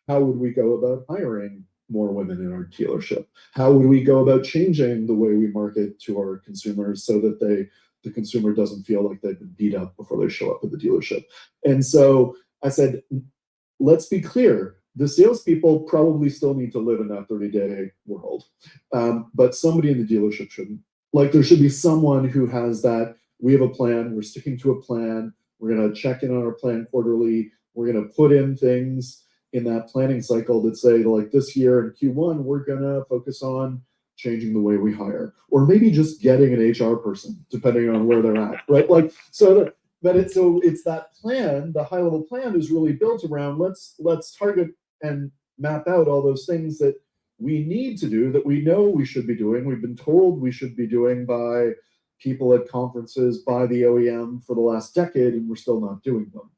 G: how would we go about hiring more women in our dealership? How would we go about changing the way we market to our consumers so that the consumer doesn't feel like they've been beat up before they show up at the dealership? And so I said, let's be clear. The salespeople probably still need to live in that 30-day world, but somebody in the dealership shouldn't. Like, there should be someone who has that, we have a plan, we're sticking to a plan, we're going to check in on our plan quarterly, we're going to put in things in that planning cycle that say, like, this year in Q1, we're going to focus on changing the way we hire, or maybe just getting an HR person, depending on where they're at, right? Like, it's that plan, the high level plan is really built around, let's target and map out all those things that we need to do, that we know we should be doing, we've been told we should be doing by people at conferences, by the OEM for the last decade, and we're still not doing them.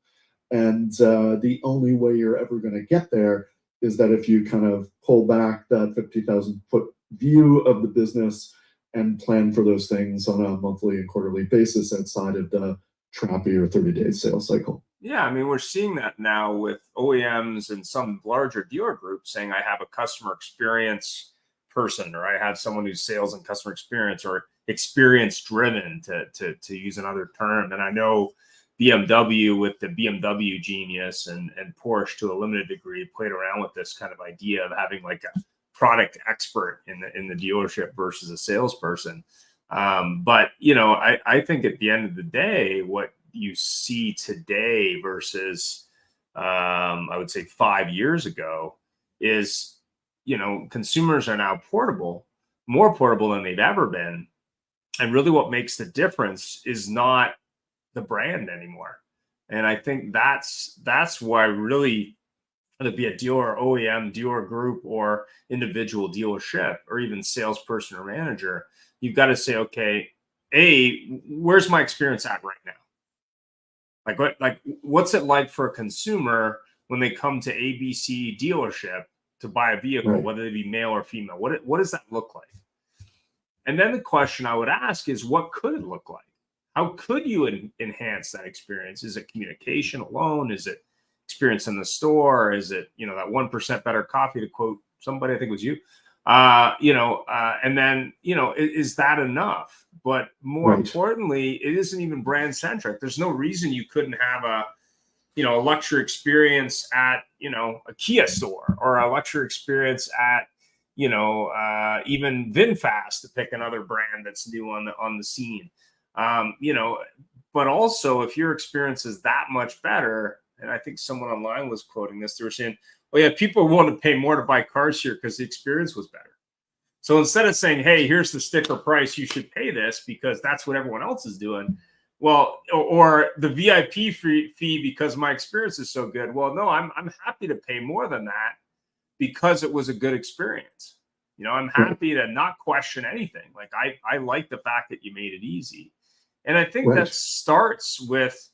G: And the only way you're ever going to get there is that if you kind of pull back that 50,000 foot view of the business and plan for those things on a monthly and quarterly basis outside of the trappy or 30-day sales cycle.
C: Yeah, I mean, we're seeing that now with OEMs and some larger dealer groups saying, I have a customer experience person, or I have someone who's sales and customer experience, or experience driven, to use another term. And I know BMW with the BMW Genius and Porsche to a limited degree played around with this kind of idea of having like a product expert in the dealership versus a salesperson. But I think at the end of the day, what you see today versus I would say 5 years ago is, consumers are now more portable than they've ever been. And really what makes the difference is not the brand anymore. And I think that's why really, whether it be a dealer, OEM, dealer group, or individual dealership, or even salesperson or manager, you've got to say, okay, where's my experience at right now? What's it like for a consumer when they come to ABC dealership to buy a vehicle,
G: right,
C: whether they be male or female? What does that look like? And then the question I would ask is, what could it look like? How could you enhance that experience? Is it communication alone? Is it experience in the store? Is it, that 1% better coffee, to quote somebody, I think it was you, and then, is that enough? But more importantly, it isn't even brand centric. There's no reason you couldn't have a luxury experience at, a Kia store, or a luxury experience at, even VinFast, to pick another brand that's new on the scene. But also, if your experience is that much better, and I think someone online was quoting this, they were saying, "Oh yeah, people want to pay more to buy cars here because the experience was better." So instead of saying, hey, here's the sticker price, you should pay this because that's what everyone else is doing. Well, or the VIP fee because my experience is so good. Well, no, I'm happy to pay more than that because it was a good experience. You know, I'm happy to not question anything. Like I like the fact that you made it easy. And I think that starts with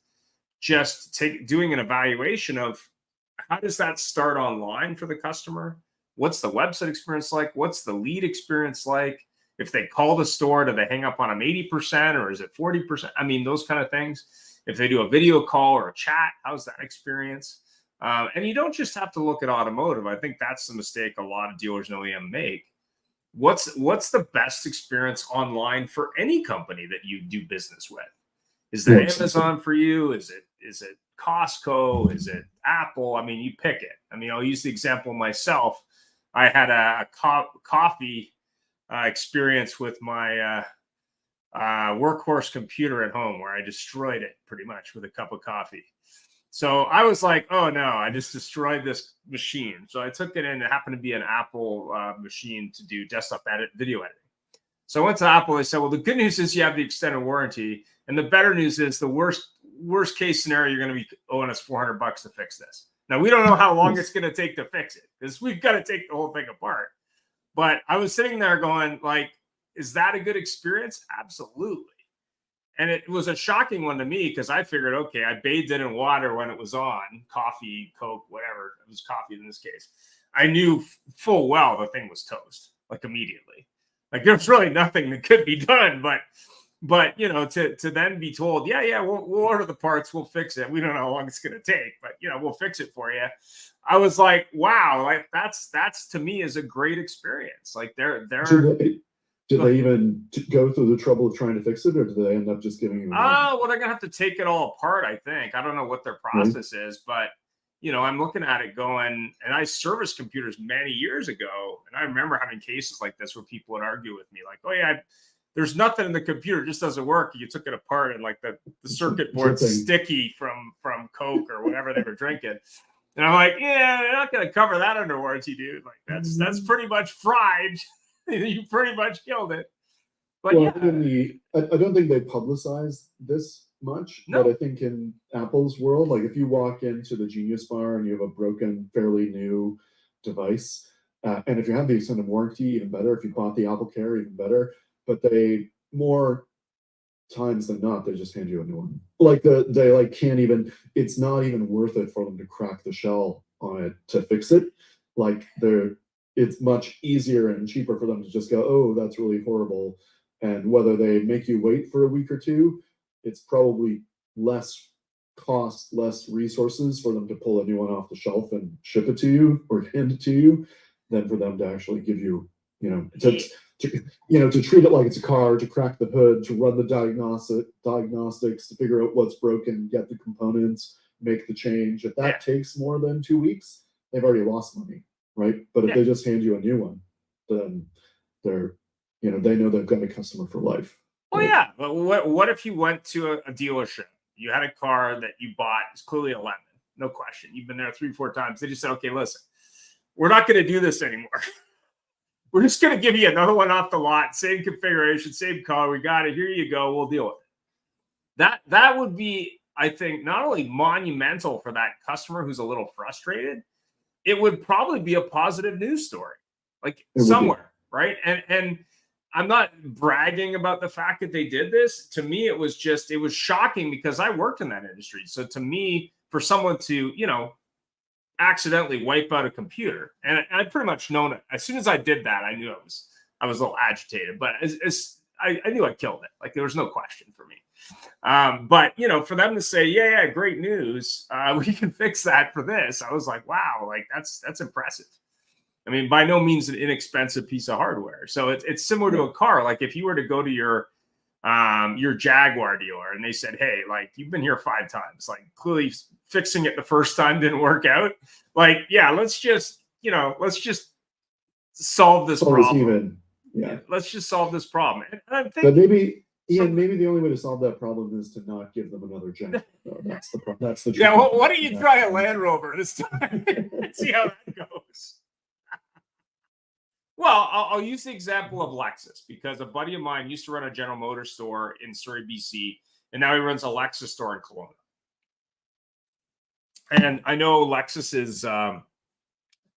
C: just doing an evaluation of how does that start online for the customer? What's the website experience like? What's the lead experience like? If they call the store, do they hang up on them 80% or is it 40%? I mean, those kind of things. If they do a video call or a chat, how's that experience? And you don't just have to look at automotive. I think that's the mistake a lot of dealers and OEM make. What's the best experience online for any company that you do business with? Is that Amazon for you? Is it Costco? Is it Apple? I mean, you pick it. I mean, I'll use the example myself. I had a coffee experience with my workhorse computer at home where I destroyed it pretty much with a cup of coffee. So I was like, oh no, I just destroyed this machine. So I took it in. It happened to be an Apple machine to do desktop video editing. So I went to Apple. They said, well, the good news is you have the extended warranty. And the better news is the worst case scenario, you're going to be owing us $400 to fix this. Now, we don't know how long it's going to take to fix it because we've got to take the whole thing apart. But I was sitting there going, like, is that a good experience? Absolutely. And it was a shocking one to me because I figured, okay, I bathed it in water when it was on, coffee, Coke, whatever. It was coffee in this case. I knew full well the thing was toast, like immediately. Like there's really nothing that could be done. But you know, to then be told, yeah, we'll order the parts, we'll fix it. We don't know how long it's going to take, but you know, we'll fix it for you. I was like, wow, like that's to me is a great experience. Like they're
G: do they even go through the trouble of trying to fix it, or do they end up just giving you?
C: Well, they're gonna have to take it all apart. I think I don't know what their process is, but you know, I'm looking at it going, and I serviced computers many years ago, and I remember having cases like this where people would argue with me, like, oh yeah, there's nothing in the computer, it just doesn't work. You took it apart, and like the circuit board's sticky from Coke or whatever they were drinking. And I'm like, yeah, they're not gonna cover that under warranty, dude. Like that's pretty much fried. You pretty much killed it. But
G: well,
C: yeah,
G: I don't think they publicize this much,
C: no.
G: But I think in Apple's world, like if you walk into the Genius Bar and you have a broken, fairly new device, and if you have the extended warranty, even better. If you bought the Apple Care, even better. But they more times than not, they just hand you a new one. Like they like can't even. It's not even worth it for them to crack the shell on it to fix it. Like it's much easier and cheaper for them to just go, oh, that's really horrible. And whether they make you wait for a week or two, it's probably less cost, less resources for them to pull a new one off the shelf and ship it to you or hand it to you than for them to actually give you, to treat it like it's a car, to crack the hood, to run the diagnostics, to figure out what's broken, get the components, make the change. If that takes more than 2 weeks, they've already lost money. Right. But if they just hand you a new one, then they're, they know they've got a customer for life.
C: Oh, yeah. But what if you went to a dealership? You had a car that you bought. It's clearly a lemon. No question. You've been there 3-4 times. They just said, okay, listen, we're not going to do this anymore. We're just going to give you another one off the lot. Same configuration, same car. We got it. Here you go. We'll deal with it. That would be, I think, not only monumental for that customer who's a little frustrated, it would probably be a positive news story, like somewhere, right? And I'm not bragging about the fact that they did this. To me, it was shocking because I worked in that industry. So to me, for someone to, accidentally wipe out a computer, and I'd pretty much known it. As soon as I did that, I knew I was a little agitated, but I knew I killed it. Like there was no question for me. But for them to say, yeah, great news, we can fix that for this. I was like, wow, like that's impressive. I mean, by no means an inexpensive piece of hardware. So it's similar to a car. Like if you were to go to your Jaguar dealer and they said, hey, like you've been here 5 times, like clearly fixing it the first time didn't work out. Like, yeah, let's just solve this problem.
G: Yeah.
C: Let's just solve this problem. And I think,
G: but maybe the only way to solve that problem is to not give them another gen. That's the problem. That's the
C: yeah. Well, why don't you try a Land Rover this time? See how that goes. Well, I'll use the example of Lexus because a buddy of mine used to run a General Motors store in Surrey, BC, and now he runs a Lexus store in Kelowna. And I know Lexus is,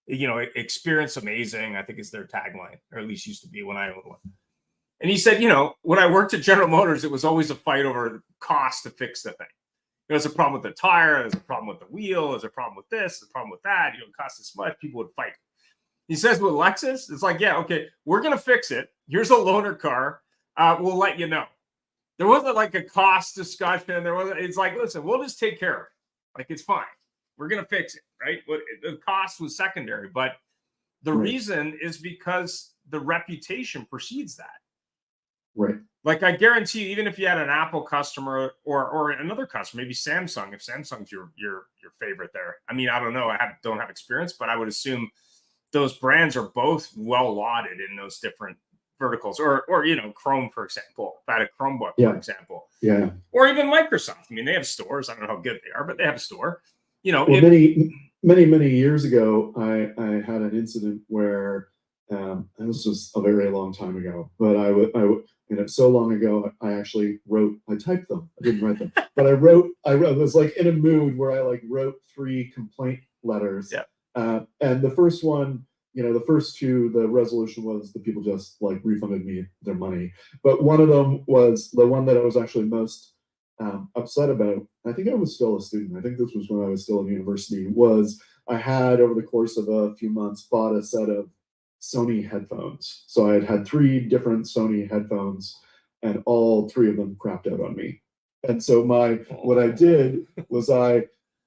C: experience amazing, I think is their tagline, or at least used to be when I owned one. And he said, when I worked at General Motors, it was always a fight over cost to fix the thing. There's a problem with the tire, there's a problem with the wheel, there's a problem with this, there's a problem with that. It costs this much, people would fight. He says with Lexus, it's like, yeah, okay, we're going to fix it. Here's a loaner car. We'll let you know. There wasn't like a cost discussion. It's like, listen, we'll just take care of it. Like, it's fine. We're going to fix it, right? But the cost was secondary. But the reason is because the reputation precedes that.
G: Right.
C: Like, I guarantee you, even if you had an Apple customer or another customer, maybe Samsung, if Samsung's your favorite there. I mean, I don't know. Don't have experience, but I would assume those brands are both well lauded in those different verticals, or Chrome, for example. If I had a Chromebook, for example, or even Microsoft. I mean, they have stores. I don't know how good they are, but they have a store.
G: Many years ago, I had an incident where this was a very long time ago, but I so long ago, I actually I typed them. I didn't write them, but I was like in a mood where I wrote 3 complaint letters.
C: Yeah.
G: And the first one, the first 2, the resolution was the people just refunded me their money. But one of them was the one that I was actually most upset about. I think I was still a student. I think this was when I was still in university. Was I had over the course of a few months bought a set of Sony headphones. So I had 3 different Sony headphones, and all 3 of them crapped out on me. And so what I did was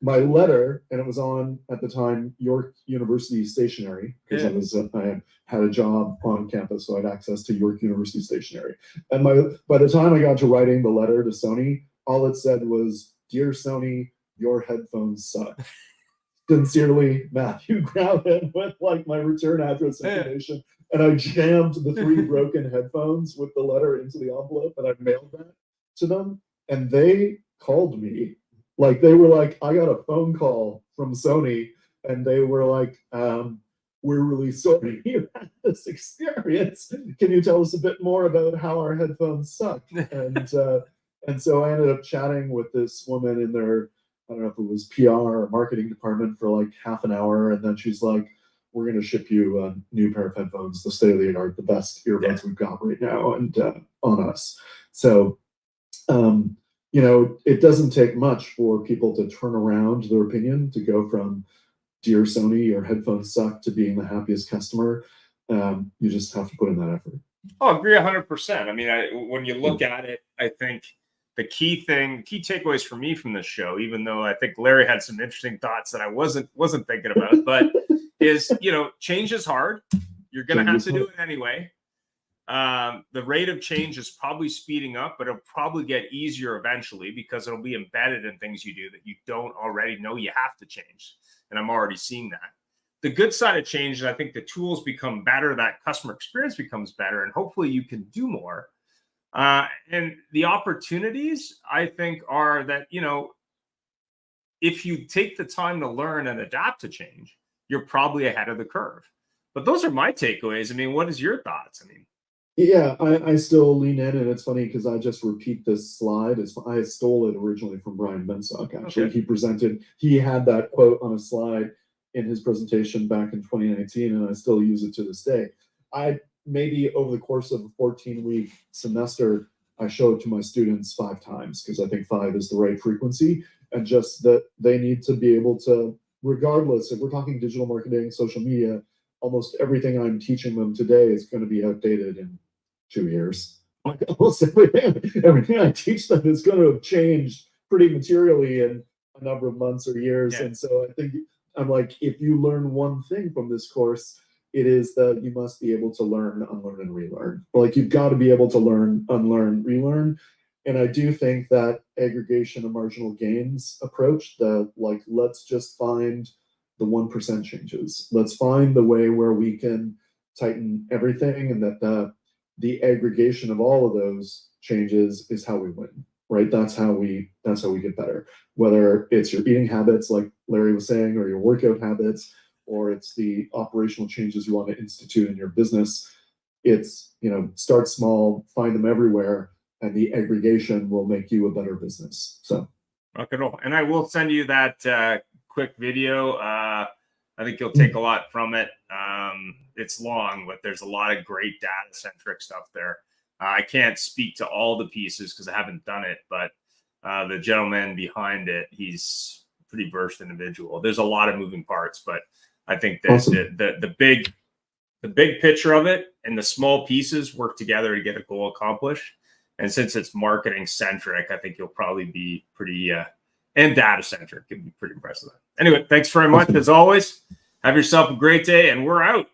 G: my letter, and it was on at the time York University stationery, because I had a job on campus, so I had access to York University stationery. And by the time I got to writing the letter to Sony, all it said was, "Dear Sony, your headphones suck. Sincerely, Matthew Growden," with my return address information. And I jammed the 3 broken headphones with the letter into the envelope, and I mailed that to them. And they called me. They were like, I got a phone call from Sony, and they were like, "We're really sorry you had this experience. Can you tell us a bit more about how our headphones suck?" And so I ended up chatting with this woman in their, I don't know if it was PR or marketing department, for half an hour. And then she's like, "We're going to ship you a new pair of headphones, the state of the art, the best earbuds we've got right now, and on us." So, it doesn't take much for people to turn around their opinion to go from "Dear Sony, your headphones suck" to being the happiest customer. You just have to put in that effort.
C: Oh, I agree 100%. I mean, when you look at it, I think the key takeaways for me from this show, even though I think Larry had some interesting thoughts that I wasn't thinking about, but is, change is hard. You're going to have to do it anyway. The rate of change is probably speeding up, but it'll probably get easier eventually because it'll be embedded in things you do that you don't already know you have to change. And I'm already seeing that. The good side of change is I think the tools become better, that customer experience becomes better, and hopefully you can do more. And the opportunities, I think, are that, if you take the time to learn and adapt to change, you're probably ahead of the curve. But those are my takeaways. I mean, what is your thoughts? I mean,
G: yeah, I still lean in, and it's funny because I just repeat this slide. I stole it originally from Brian Bensock, actually.
C: Okay.
G: He had that quote on a slide in his presentation back in 2019, and I still use it to this day. Maybe over the course of a 14-week semester, I show it to my students 5 times, because I think 5 is the right frequency, and just that they need to be able to, regardless if we're talking digital marketing, social media, almost everything I'm teaching them today is going to be outdated in 2 years. Almost everything I teach them is going to have changed pretty materially in a number of months or years.
C: Yeah.
G: And so I think I'm like, if you learn one thing from this course, it is that you must be able to learn, unlearn, and relearn. You've got to be able to learn, unlearn, relearn. And I do think that aggregation of marginal gains approach, let's just find the 1% changes. Let's find the way where we can tighten everything, and that the aggregation of all of those changes is how we win, right? That's how we get better. Whether it's your eating habits, like Larry was saying, or your workout habits, or it's the operational changes you want to institute in your business. It's, start small, find them everywhere, and the aggregation will make you a better business. So
C: rock and roll. And I will send you that quick video. I think you'll take a lot from it. It's long, but there's a lot of great data-centric stuff there. I can't speak to all the pieces because I haven't done it, but the gentleman behind it, he's a pretty versed individual. There's a lot of moving parts, but I think that
G: awesome.
C: the big picture of it and the small pieces work together to get a goal accomplished. And since it's marketing centric, I think you'll probably be pretty and data centric. It'd be pretty impressive. Anyway, thanks very much as always. Have yourself a great day, and we're out.